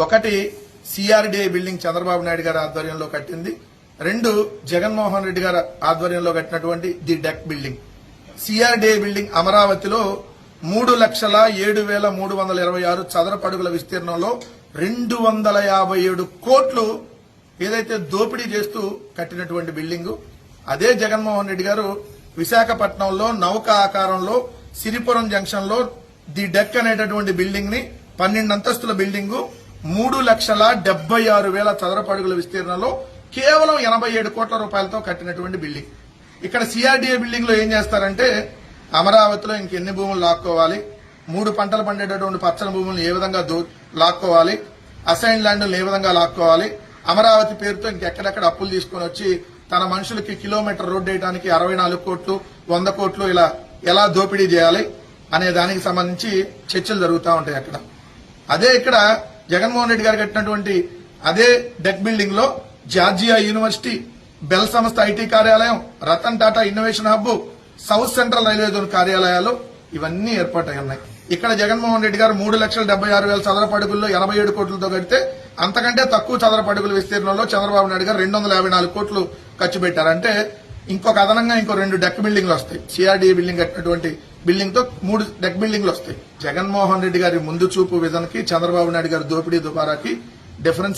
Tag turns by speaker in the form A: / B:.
A: ఒకటి CRDI building Chandrababu Naidu గారి ఆధ్వర్యంలో కట్టింది, రెండు జగన్మోహన్ రెడ్డి గారి ఆధ్వర్యంలో కట్టినటువంటి the deck building. CRDI building అమరావతిలో 3,07,326 చదరపు అడుగుల విస్తీర్ణంలో 257 కోట్లు ఏదైతే దోపిడీ చేస్తూ కట్టినటువంటి బిల్డింగు. అదే జగన్మోహన్ రెడ్డి గారు విశాఖపట్నంలో నౌక ఆకారంలో సిరిపురం జంక్షన్ లో ది డెక్ అనేటటువంటి బిల్డింగ్ ని 12 అంతస్తుల బిల్డింగు 3,76,000 చదరపు అడుగుల విస్తీర్ణంలో కేవలం 87 కోట్ల రూపాయలతో కట్టినటువంటి బిల్డింగ్. ఇక్కడ సిఆర్డీఏ బిల్డింగ్ లో ఏం చేస్తారంటే అమరావతిలో ఇంకెన్ని భూములు లాక్కోవాలి, 3 పంటలు పండేటటువంటి పచ్చని భూములను ఏ విధంగా లాక్కోవాలి, అసైన్ ల్యాండ్లను ఏ విధంగా లాక్కోవాలి, అమరావతి పేరుతో ఇంకెక్కడెక్కడ అప్పులు తీసుకొని వచ్చి తన మనుషులకి కిలోమీటర్ రోడ్డు వేయడానికి 64 కోట్లు 100 కోట్లు ఇలా ఎలా దోపిడీ చేయాలి అనే దానికి సంబంధించి చర్చలు జరుగుతూ ఉంటాయి అక్కడ. అదే ఇక్కడ జగన్మోహన్ రెడ్డి గారు కట్టినటువంటి అదే డెక్ బిల్డింగ్ లో జార్జియా యూనివర్సిటీ, బెల్ సంస్థ ఐటీ కార్యాలయం, Ratan Tata innovation hub, south central railway zone కార్యాలయాలు ఇవన్నీ ఏర్పాటై ఉన్నాయి. ఇక్కడ జగన్మోహన్ రెడ్డి గారు 3,76,000 చదరపు అడుగుల్లో 87 కోట్లతో కడితే అంతకంటే తక్కువ చదరపు అడుగుల విస్తీర్ణంలో చంద్రబాబు నాయుడు గారు 254 కోట్లు ఖర్చు పెట్టారు. అంటే ఇంకొక అదనంగా ఇంకో 2 డెక్ బిల్డింగ్లు వస్తాయి. సిఆర్డీఏ బిల్డింగ్ కట్టినటువంటి బిల్డింగ్ తో 3 డెక్ బిల్డింగ్లు వస్తాయి. జగన్మోహన్ రెడ్డి గారి ముందు చూపు విజన్ కి చంద్రబాబు నాయుడు గారి దోపిడీ దుబారాకి డిఫరెన్స్